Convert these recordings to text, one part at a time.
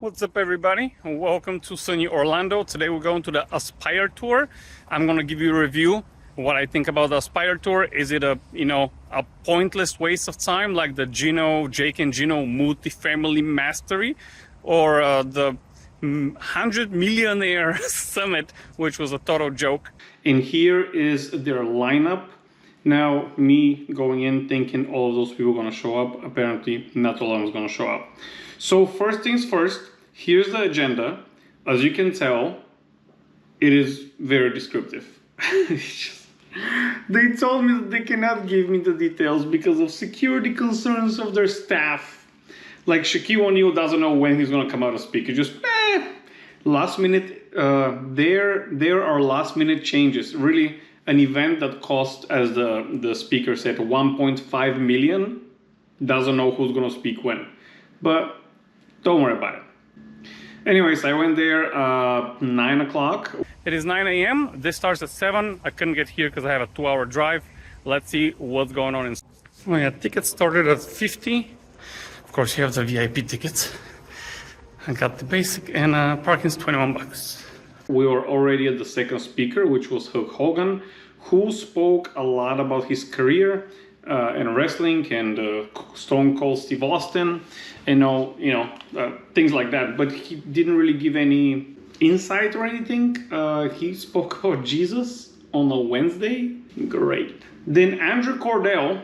What's up, everybody? Welcome to sunny Orlando. Today we're going to the Aspire Tour. I'm going to give you a review what I think about the Aspire Tour. Is it a pointless waste of time like the Jake and Gino multi-family mastery, or the 100 Millionaire Summit, which was a total joke? And here is their lineup. Now, me going in thinking all of those people are going to show up, apparently not all of them is going to show up. So first things first, here's the agenda. As you can tell, it is very descriptive. They told me that they cannot give me the details because of security concerns of their staff. Like Shaquille O'Neal doesn't know when he's going to come out to speak. He just, last minute, there are last minute changes. Really, an event that cost, as the speaker said, 1.5 million, doesn't know who's going to speak when. But don't worry about it. Anyways, I went there 9 o'clock. It is 9 a.m. This starts at 7. I couldn't get here because I have a 2-hour drive. Let's see what's going on. Oh yeah, tickets started at 50. Of course, you have the VIP tickets. I got the basic, and parking's 21 bucks. We were already at the second speaker, which was Hulk Hogan, who spoke a lot about his career in wrestling and Stone Cold Steve Austin and things like that. But he didn't really give any insight or anything. He spoke about Jesus on a Wednesday. Great. Then Andrew Cordell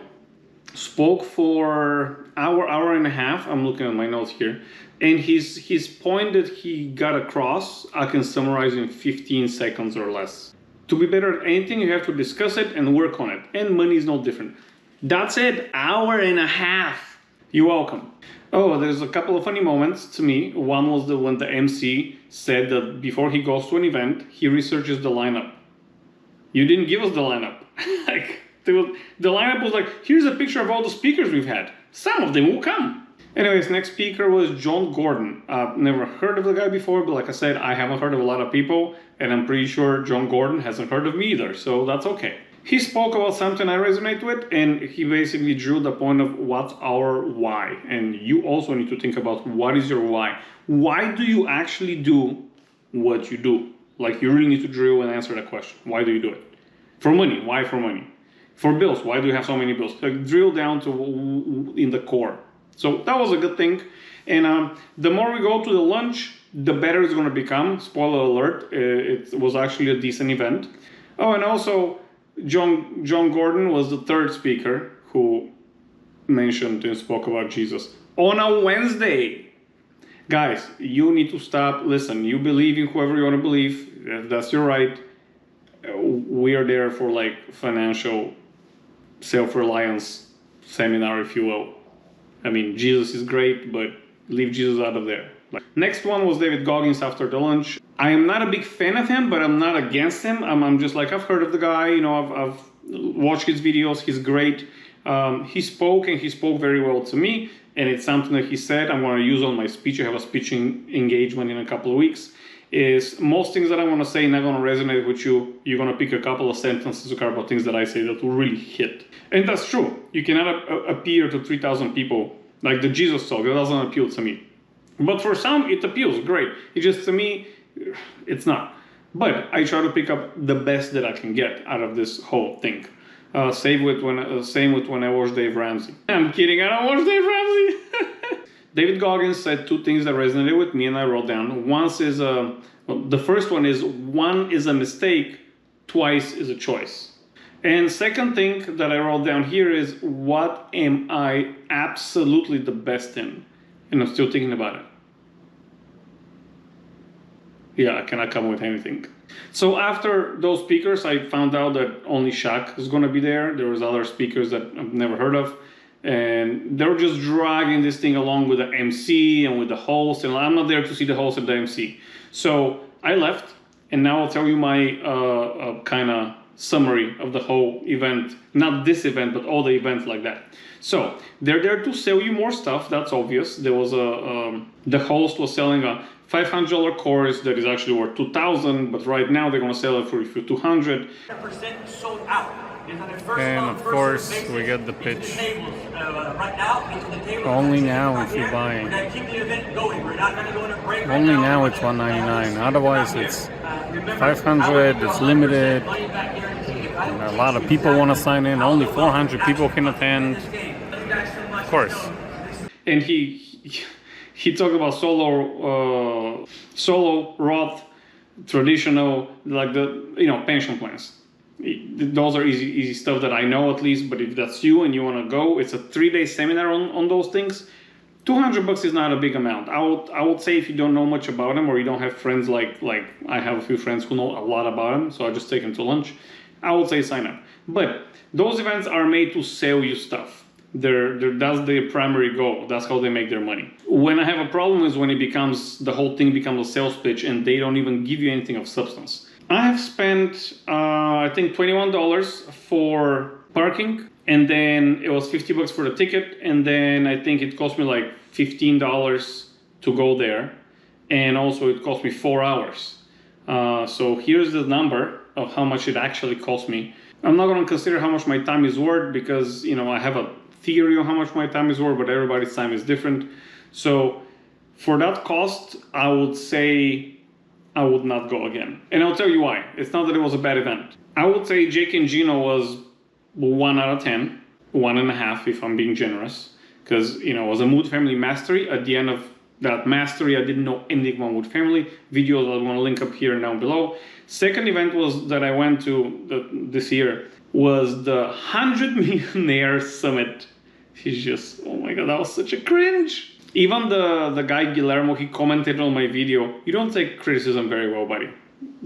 spoke for hour and a half. I'm looking at my notes here. And his point that he got across, I can summarize in 15 seconds or less. To be better at anything, you have to discuss it and work on it. And money is no different. That's it, hour and a half. You're welcome. Oh, there's a couple of funny moments to me. One was when the MC said that before he goes to an event, he researches the lineup. You didn't give us the lineup. The lineup was like, here's a picture of all the speakers we've had. Some of them will come. Anyways, next speaker was John Gordon. I've never heard of the guy before, but like I said, I haven't heard of a lot of people, and I'm pretty sure John Gordon hasn't heard of me either, so that's okay. He spoke about something I resonate with, and he basically drew the point of what's our why. And you also need to think about what is your why. Why do you actually do what you do? Like, you really need to drill and answer that question. Why do you do it? For money. Why for money? For bills. Why do you have so many bills? Like, drill down to in the core. So that was a good thing. And the more we go to the lunch, the better it's going to become. Spoiler alert, it was actually a decent event. Oh, and also John Gordon was the third speaker who mentioned and spoke about Jesus on a Wednesday. Guys, you need to stop. Listen, you believe in whoever you want to believe. That's your right. We are there for like financial self-reliance seminar, if you will. I mean, Jesus is great, but leave Jesus out of there. Next one was David Goggins after the lunch. I am not a big fan of him, but I'm not against him. I'm just like, I've heard of the guy, I've watched his videos, he's great. He spoke very well to me, and it's something that he said I'm going to use on my speech. I have a speaking engagement in a couple of weeks. Is most things that I want to say not going to resonate with you. You're going to pick a couple of sentences or a couple of things that I say that will really hit. And that's true. You cannot appear to 3,000 people like the Jesus talk. That doesn't appeal to me. But for some, it appeals. Great. It just, to me, it's not. But I try to pick up the best that I can get out of this whole thing. Same with when I watched Dave Ramsey. I'm kidding. I don't watch Dave Ramsey. David Goggins said two things that resonated with me, and I wrote down. The first one is, one is a mistake, twice is a choice. And second thing that I wrote down here is, what am I absolutely the best in? And I'm still thinking about it. Yeah, I cannot come with anything. So after those speakers, I found out that only Shaq is going to be there. There was other speakers that I've never heard of. And they were just dragging this thing along with the MC and with the host. And I'm not there to see the host and the MC. So I left. And now I'll tell you my kind of summary of the whole event. Not this event, but all the events like that. So they're there to sell you more stuff. That's obvious. There was the host was selling a $500 course that is actually worth $2,000, but right now they're going to sell it for $200. 100% sold out. And of course, we get the pitch. Only now if you buy. Only now it's $199. Otherwise, it's $500. It's limited. And a lot of people want to sign in. Only 400 people can attend. Of course. And he talked about solo Roth, traditional, like the pension plans. Those are easy stuff that I know at least. But if that's you and you want to go, it's a 3-day seminar on those things. $200 is not a big amount. I would say if you don't know much about them or you don't have friends like I have a few friends who know a lot about them, so I just take them to lunch. I would say sign up. But those events are made to sell you stuff. That's their primary goal. That's how they make their money. When I have a problem is when the whole thing becomes a sales pitch and they don't even give you anything of substance. I have spent, I think $21 for parking, and then it was $50 for the ticket, and then I think it cost me like $15 to go there, and also it cost me 4 hours. So here's the number of how much it actually cost me. I'm not going to consider how much my time is worth because, I have a theory on how much my time is worth, but everybody's time is different. So for that cost, I would say I would not go again. And I'll tell you why. It's not that it was a bad event. I would say Jake and Gino was 1 out of 10, 1.5 if I'm being generous. Because, it was a Mood Family Mastery. At the end of that mastery, I didn't know anything about Mood Family. Videos I want to link up here and down below. Second event was that I went to this year was the 100 Millionaire Summit. He's just, oh my God, that was such a cringe. Even the guy Guillermo, he commented on my video, you don't take criticism very well, buddy.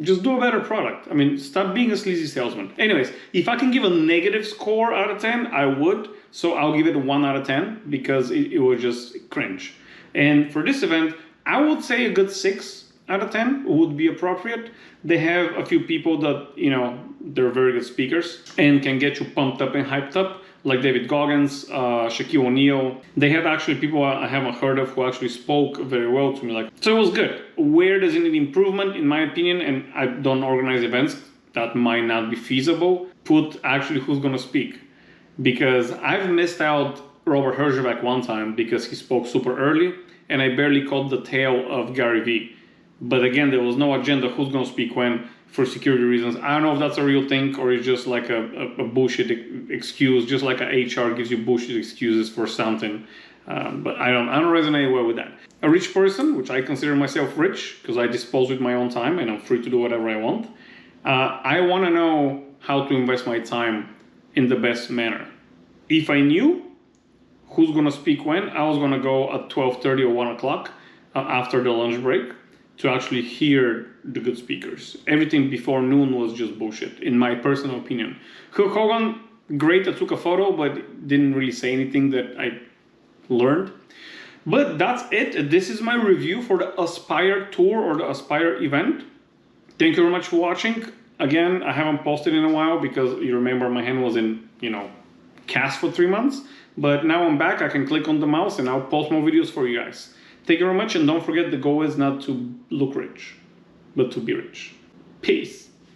Just do a better product. I mean, stop being a sleazy salesman. Anyways, if I can give a negative score out of 10, I would. So I'll give it 1 out of 10 because it was just cringe. And for this event, I would say a good 6 out of 10 would be appropriate. They have a few people that, they're very good speakers and can get you pumped up and hyped up, like David Goggins, Shaquille O'Neal. They had actually people I haven't heard of who actually spoke very well to me. So it was good. Where does it need improvement, in my opinion, and I don't organize events that might not be feasible, put actually who's going to speak. Because I've missed out Robert Herjavec one time because he spoke super early, and I barely caught the tail of Gary Vee. But again, there was no agenda who's going to speak when for security reasons. I don't know if that's a real thing or it's just like a bullshit excuse, just like a HR gives you bullshit excuses for something. But I don't resonate well with that. A rich person, which I consider myself rich because I dispose with my own time and I'm free to do whatever I want. I want to know how to invest my time in the best manner. If I knew who's going to speak when, I was going to go at 12:30 or 1 o'clock after the lunch break to actually hear the good speakers. Everything before noon was just bullshit, in my personal opinion. Hulk Hogan, great, I took a photo, but didn't really say anything that I learned. But that's it. This is my review for the Aspire Tour or the Aspire event. Thank you very much for watching. Again, I haven't posted in a while because you remember my hand was in, cast for 3 months. But now I'm back, I can click on the mouse and I'll post more videos for you guys. Thank you very much, and don't forget the goal is not to look rich, but to be rich. Peace.